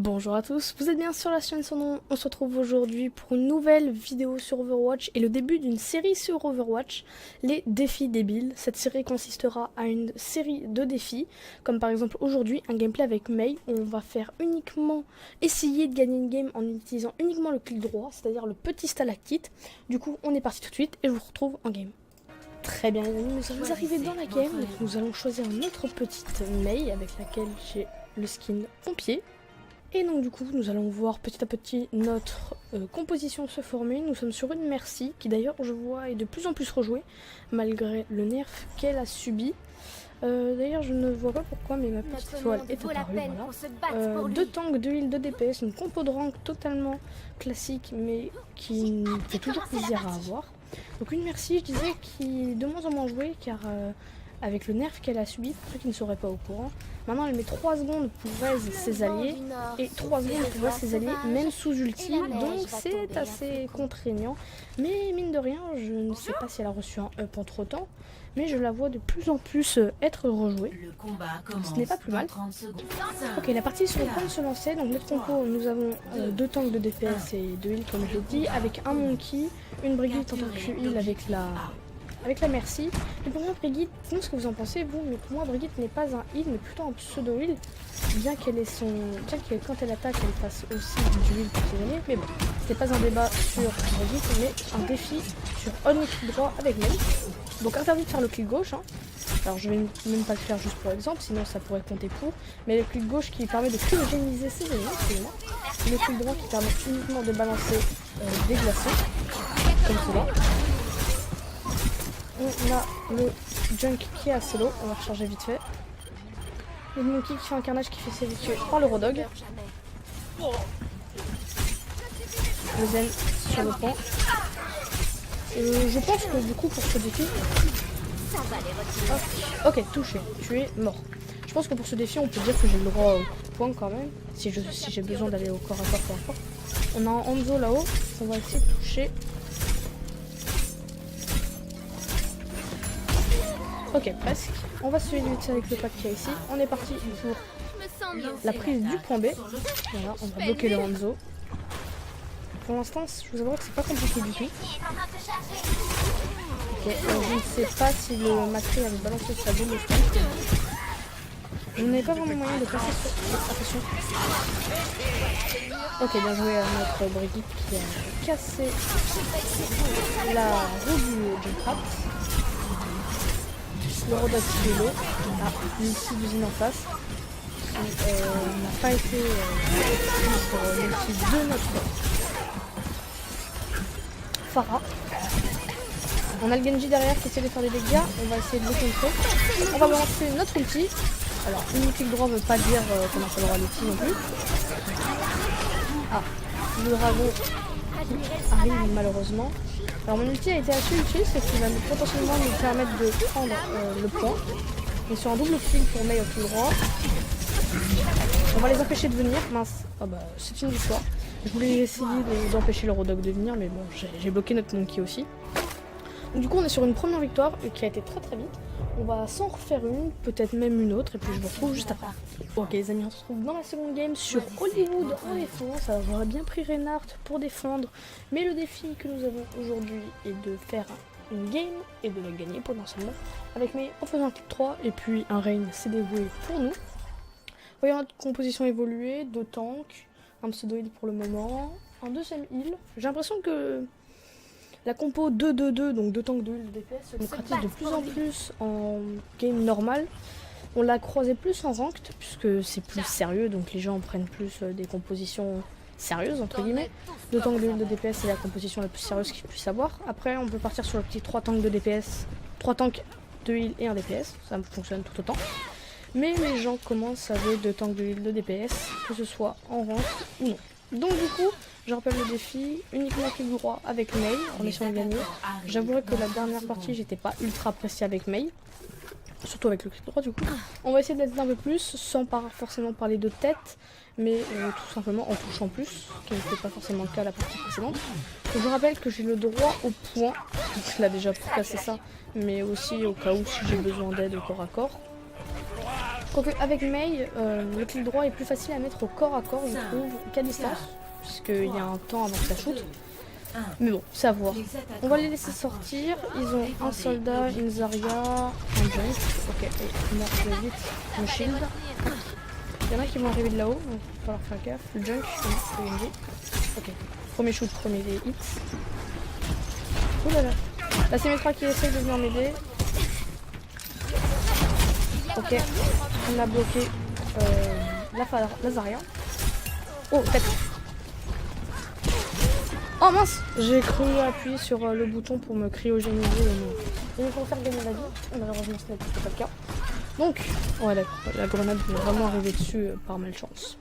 Bonjour à tous, vous êtes bien sur la chaîne Son. On se retrouve aujourd'hui pour une nouvelle vidéo sur Overwatch et le début d'une série sur Overwatch, les défis débiles. Cette série consistera à une série de défis, comme par exemple aujourd'hui un gameplay avec Mei où on va faire uniquement essayer de gagner une game en utilisant uniquement le clic droit, c'est-à-dire le petit stalactite. Du coup on est parti tout de suite et je vous retrouve en game. Très bien les amis, nous sommes arrivés dans la game, donc nous allons choisir notre petite Mei avec laquelle j'ai le skin pompier. Et donc du coup nous allons voir petit à petit notre composition se former. Nous sommes sur une Mercy qui d'ailleurs je vois est de plus en plus rejouée malgré le nerf qu'elle a subi. D'ailleurs je ne vois pas pourquoi mais ma petite étoile est apparue. Voilà. Deux tanks, deux heals, deux DPS, une compo de rank totalement classique mais qui fait toujours plaisir à avoir. Donc une Mercy je disais qui est de moins en moins jouée car avec le nerf qu'elle a subi, pour ceux qui ne seraient pas au courant, maintenant elle met 3 secondes pour raise ses alliés et 3 secondes pour raise ses alliés même sous ulti, donc c'est assez contraignant. Mais mine de rien, je ne sais pas si elle a reçu un up entre temps, mais je la vois de plus en plus être rejouée. Ce n'est pas plus mal. Ok, la partie est sur le point de se lancer, donc notre compo, nous avons deux tanks de DPS et deux heals comme je l'ai dit, avec un Monkey, une Brigitte en tant que heal avec la Mercy. Et pour moi Brigitte, dites-moi ce que vous en pensez vous, mais pour moi Brigitte n'est pas un heal mais plutôt un pseudo heal, bien que quand elle attaque elle fasse aussi du heal pour ses alliés, mais bon, c'est pas un débat sur Brigitte mais un défi sur on clic droit avec Mei. Donc interdit de faire le clic gauche, hein. Alors je vais même pas le faire juste pour exemple, sinon ça pourrait compter pour, mais le clic gauche qui permet de cryogéniser ses ennemis, excusez-moi, et le clic droit qui permet uniquement de balancer des glacés, comme cela. On a le junk qui est assez low, on va recharger vite fait. Le monkey qui fait un carnage qui fait s'éviter par le rodog. Le zen sur le pont. Je pense que du coup pour ce défi... Ok, touché, tu es mort. Je pense que pour ce défi on peut dire que j'ai le droit au coup de poing quand même. Si j'ai besoin d'aller au corps à corps, peu importe. On a un Hanzo là-haut, on va essayer de toucher. Ok, presque. On va se limiter avec le pack qu'il y a ici. On est parti pour la prise du point B. Voilà, on va bloquer le Hanzo. Pour l'instant, je vous avoue que c'est pas compliqué du tout. Ok, je ne sais pas si le Macri avait balancé sa bombe au front. Je n'avais pas vraiment moyen de passer sur... Attention. Ok, bien joué à notre Brigitte qui a cassé la roue du Junkrat. Le rodog qui est l'eau, une petite usine en face. On n'a pas été sur l'ulti de notre Pharah. On a le Genji derrière qui essaie de faire des dégâts, on va essayer de le contrer. On va lancer notre ulti. Alors, une clic droit ne veut pas dire qu'on n'a pas le droit à l'ulti non plus. Ah, le dragon qui arrive malheureusement. Alors mon ulti a été assez utile, c'est qu'il va potentiellement nous permettre de prendre le point. On est sur un double kill pour Mei au clic droit. On va les empêcher de venir, mince, ah bah c'est une victoire. Je voulais essayer d'empêcher le rodog de venir, mais bon j'ai bloqué notre monkey aussi. Donc, du coup on est sur une première victoire qui a été très très vite. On va s'en refaire une, peut-être même une autre, et puis je vous retrouve juste après. Ok les amis, on se retrouve dans la seconde game sur Hollywood en défense. Alors j'aurais bien pris Reinhardt pour défendre, mais le défi que nous avons aujourd'hui est de faire une game et de la gagner potentiellement avec Mei en faisant un clic 3 et puis un Reign c'est dévoué pour nous. Voyons notre composition évoluer, deux tanks, un pseudo heal pour le moment, un deuxième heal. J'ai l'impression que la compo 2-2-2, donc 2 tanks de heal DPS, se démocratise de plus en plus en game normal. On l'a croisé plus en ranked, puisque c'est plus sérieux, donc les gens prennent plus des compositions sérieuses, entre guillemets. 2 tanks de heal de DPS, c'est la composition la plus sérieuse qu'ils puissent avoir. Après, on peut partir sur le petit 3 tanks de DPS, 3 tanks de heal et un DPS, ça fonctionne tout autant. Mais les gens commencent à jouer 2 tanks de heal de DPS, que ce soit en ranked ou non. Donc du coup, je rappelle le défi, uniquement clic droit avec Mei, en essayant de gagner. J'avouerai que la dernière partie, j'étais pas ultra appréciée avec Mei, surtout avec le clic droit du coup. On va essayer d'être un peu plus, sans forcément parler de tête, mais tout simplement en touchant plus, ce qui n'était pas forcément le cas à la partie précédente. Donc, je rappelle que j'ai le droit au point, donc là déjà pour casser ça, mais aussi au cas où si j'ai besoin d'aide au corps à corps. Quoique avec Mei, le clic droit est plus facile à mettre au corps à corps, je trouve, qu'à distance, puisqu'il y a un temps avant que ça shoot. Mais bon, c'est à voir. On va les laisser sortir. Ils ont un soldat, une Zarya, un junk. Ok, et moi je vais vite mon shield. Il y en a qui vont arriver de là-haut, donc il va falloir faire gaffe. Le junk, le Genji. Ok, premier shoot, premier hit. Ouh là là. La Symmetra qui essaye de venir m'aider. Ok, on a bloqué la Zarya. Oh, tête. Oh mince, j'ai cru appuyer sur le bouton pour me cryogéniser et me faire gagner la vie. Malheureusement, ce n'était pas le cas. Donc, ouais, la grenade est vraiment arriver dessus par malchance.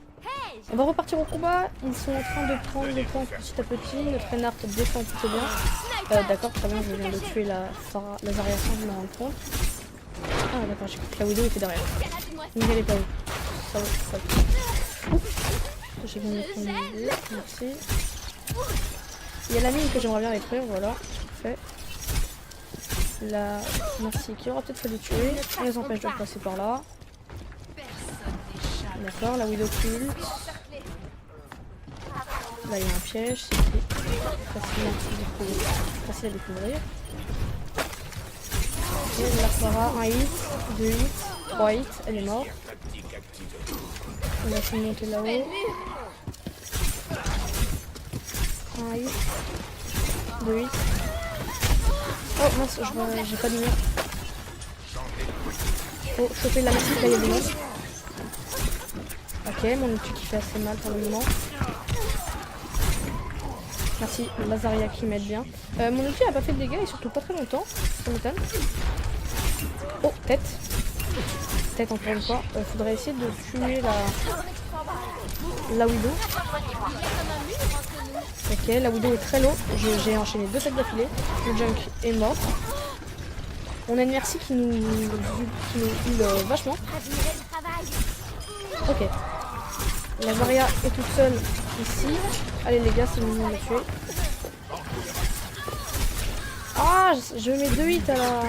On va repartir au combat. Ils sont en train de prendre les points petit à petit. Notre Reinhardt défend plutôt bien. D'accord, très bien, je viens de tuer la Zarya sans me rendre compte. Ah d'accord, j'ai cru que la Widow était derrière. Mais elle est pas où. Ça va. Ouf. J'ai gagné le premier idée. Merci. Il y a la mine que j'aimerais bien détruire, voilà. Parfait. La... Merci, qui aura peut-être fait le tuer. On les empêche de passer par là. D'accord, la Widow kill. Là il y a un piège, c'est facile à découvrir. Et la Clara, un hit, 2 hits, 3 hits, elle est morte. On va essayer de monter là-haut. Un hit, 2 hits. Oh mince, j'ai pas de mur. Oh, choper la massif, là il y a des monstres. Ok, mon outil qui fait assez mal pour le moment. Merci, la Zarya qui m'aide bien. Mon outil n'a pas fait de dégâts et surtout pas très longtemps. Ça m'étonne. Oh, tête. Tête encore une fois. Faudrait essayer de tuer la Widow. Ok, la Widow est très low. J'ai enchaîné 2 têtes d'affilée. Le junk est mort. On a une Mercy qui nous heal vachement. Ok. La Zarya est toute seule ici. Allez les gars, c'est le moment de la tuer. Ah, je mets 2 hits à la...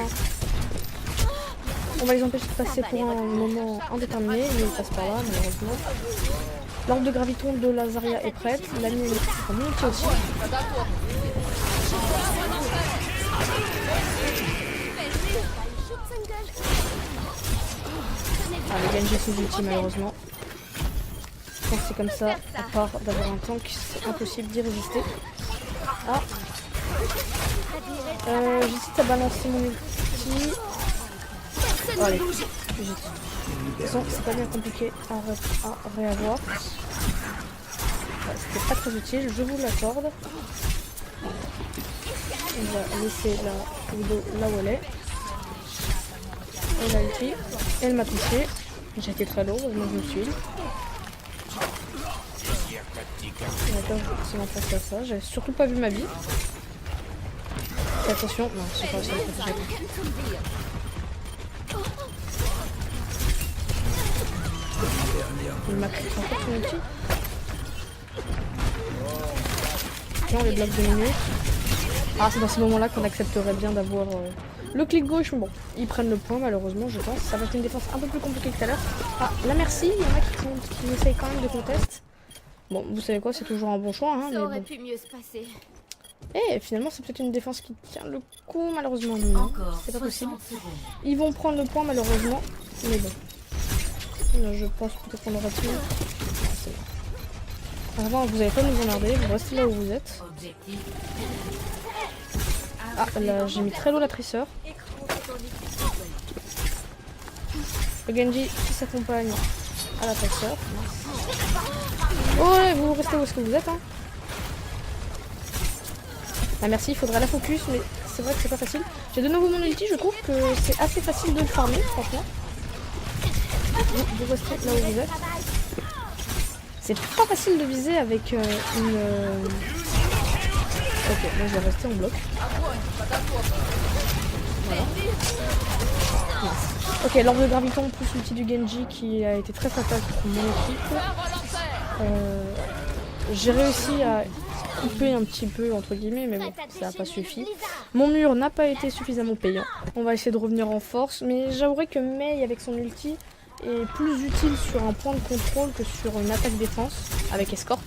On va les empêcher de passer pour un moment indéterminé, mais ils passent par là malheureusement. L'orbe de graviton de la Zarya est prête. La mienne est prête pour mon outil aussi. Ah, le Genji sous ulti malheureusement. Quand c'est comme ça, à part d'avoir un tank, c'est impossible d'y résister. Ah, j'hésite à balancer mon ulti. Oh, allez, j'hésite. De toute façon, c'est pas bien compliqué à réavoir. C'était pas très utile, je vous l'accorde. On va laisser la Widow là où elle est. Elle a ulti, elle m'a touché. J'ai été très lourd, heureusement je me suis. D'accord, c'est m'en à ça. J'avais surtout pas vu ma vie. Attention, non, c'est pas ça. Il m'a créé encore son outil. Tiens, les blocs de minutes. Ah, c'est dans ces moments-là qu'on accepterait bien d'avoir le clic gauche. Bon, ils prennent le point malheureusement, je pense. Ça va être une défense un peu plus compliquée que tout à l'heure. Ah, la Mercy, il y en a qui essayent quand même de contest. Bon, vous savez quoi, c'est toujours un bon choix. Hein, ça mais aurait bon. pu mieux se passer. Et finalement, c'est peut-être une défense qui tient le coup, malheureusement. Non, c'est pas possible. Ils vont prendre le point, malheureusement. Mais bon. Là, je pense peut-être qu'on aurait pu. Ah, c'est bon. Avant, vous n'allez pas nous emmerder, vous restez là où vous êtes. Ah, là, j'ai mis très low la trisseur. Le Genji qui s'accompagne à la trisseur. Oh, ouais, vous restez où est-ce que vous êtes, hein. Ah merci, il faudrait la focus, mais c'est vrai que c'est pas facile. J'ai de nouveau mon ulti, je trouve que c'est assez facile de le farmer, franchement. Vous restez là où vous êtes. C'est pas facile de viser avec une... Ok, moi je vais rester en bloc. Voilà. Nice. Ok, l'orbe de graviton plus l'outil du Genji qui a été très fatal pour mon équipe. J'ai réussi à couper un petit peu entre guillemets, mais bon, ça n'a pas suffi. Mon mur n'a pas été suffisamment payant. On va essayer de revenir en force, mais j'avouerai que Mei avec son ulti est plus utile sur un point de contrôle que sur une attaque défense avec escorte.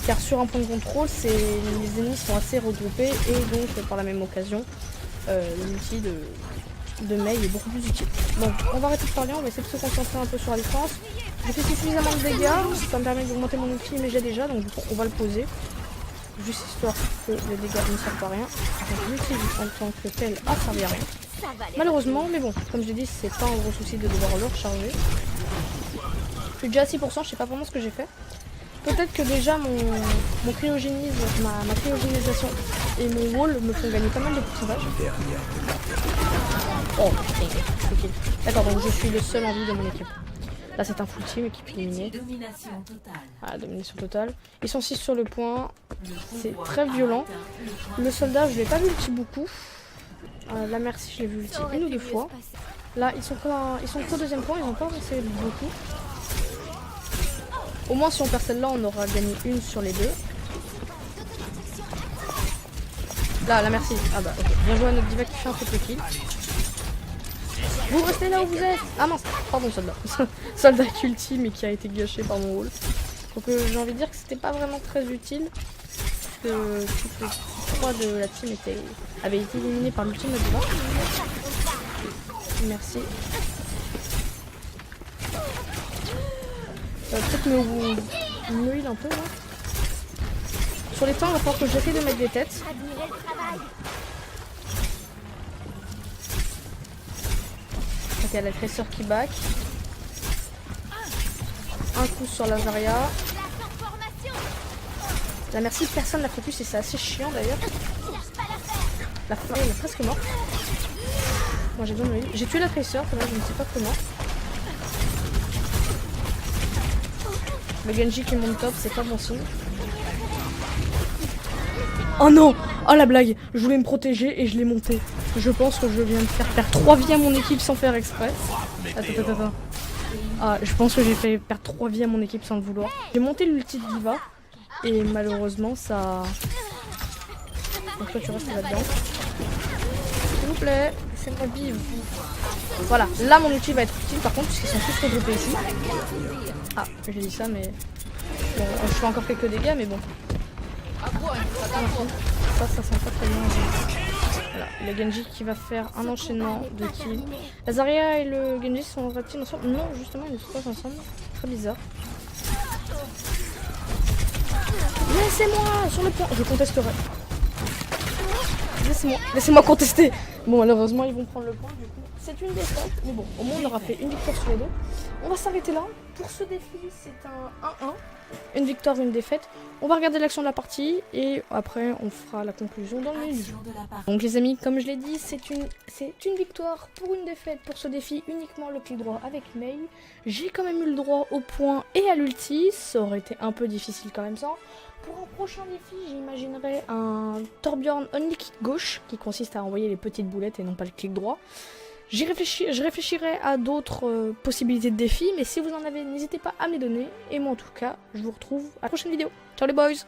Car sur un point de contrôle, les ennemis sont assez regroupés et donc par la même occasion, l'outil de Mei est beaucoup plus utile. Donc on va arrêter de parler, on va essayer de se concentrer un peu sur la défense. J'ai fait suffisamment de dégâts, ça me permet d'augmenter mon outil mais j'ai déjà, donc on va le poser. Juste histoire que les dégâts ne servent à rien. Donc l'outil en tant que tel a servi à rien. Malheureusement, mais bon, comme je l'ai dit, c'est pas un gros souci de devoir le recharger. Je suis déjà à 6%, je sais pas vraiment ce que j'ai fait. Peut-être que déjà mon cryogénisme, ma cryogénisation et mon wall me font gagner pas mal de pourcentage. Oh putain, ok. D'accord, donc je suis le seul en vie de mon équipe. Là c'est un full team, équipe éliminée. Ah, domination totale. Ils sont 6 sur le point. C'est très violent. Le soldat, je l'ai pas vu ulti beaucoup. La merci, je l'ai vu ulti une ou deux fois. Là, ils sont qu'au deuxième point, ils ont pas avancé beaucoup. Au moins, si on perd celle-là, on aura gagné une sur les deux. Là, la merci. Ah bah, ok. Bien joué à notre diva qui fait un triple kill. Vous restez là où vous êtes. Ah mince, pardon, soldat. Soldat qui ulti, mais qui a été gâché par mon wall. Donc, j'ai envie de dire que c'était pas vraiment très utile. Que toutes les 3 de la team avaient été éliminés par l'ultime de diva. Merci. Peut-être me heal un peu là. Sur les temps, il va falloir que j'essaie de mettre des têtes. Ok, il y a l'agresseur qui back. Un coup sur la Zarya. La merci, personne l'a focus et c'est assez chiant d'ailleurs. La fin, elle est presque morte. Moi j'ai besoin de heal. J'ai tué l'agresseur, je ne sais pas comment. Le Genji qui monte top, c'est pas bon signe. Oh non! Oh la blague! Je voulais me protéger et je l'ai monté. Je pense que je viens de faire perdre 3 vies à mon équipe sans faire exprès. Attends. Ah, je pense que j'ai fait perdre 3 vies à mon équipe sans le vouloir. J'ai monté l'ulti de diva. Et malheureusement ça... Donc toi tu restes là-dedans. S'il vous plaît, laissez-moi vivre. Voilà, là mon ulti va être utile par contre puisqu'ils sont tous regroupés ici. Ah, j'ai dit ça mais... Bon, je fais encore quelques dégâts mais bon. Ça sent pas très bien. Voilà, le Genji qui va faire un enchaînement de kills. La Zarya et le Genji sont réactifs ensemble. Non, justement ils ne sont pas ensemble. Très bizarre. Laissez-moi sur le point. Je contesterai. Laissez-moi contester. Bon, malheureusement, ils vont prendre le point. Du coup, c'est une défaite. Mais bon, au moins, on aura fait une victoire sur les deux. On va s'arrêter là. Pour ce défi, c'est un 1-1. Une victoire, une défaite. On va regarder l'action de la partie. Et après, on fera la conclusion dans le menu. Donc, les amis, comme je l'ai dit, c'est une victoire pour une défaite. Pour ce défi, uniquement le clic droit avec Mei. J'ai quand même eu le droit au point et à l'ulti. Ça aurait été un peu difficile quand même sans. Pour un prochain défi, j'imaginerais un Torbjorn only clic gauche qui consiste à envoyer les petites boulettes et non pas le clic droit. Je réfléchirai à d'autres possibilités de défis, mais si vous en avez, n'hésitez pas à me les donner. Et moi en tout cas, je vous retrouve à la prochaine vidéo. Ciao les boys!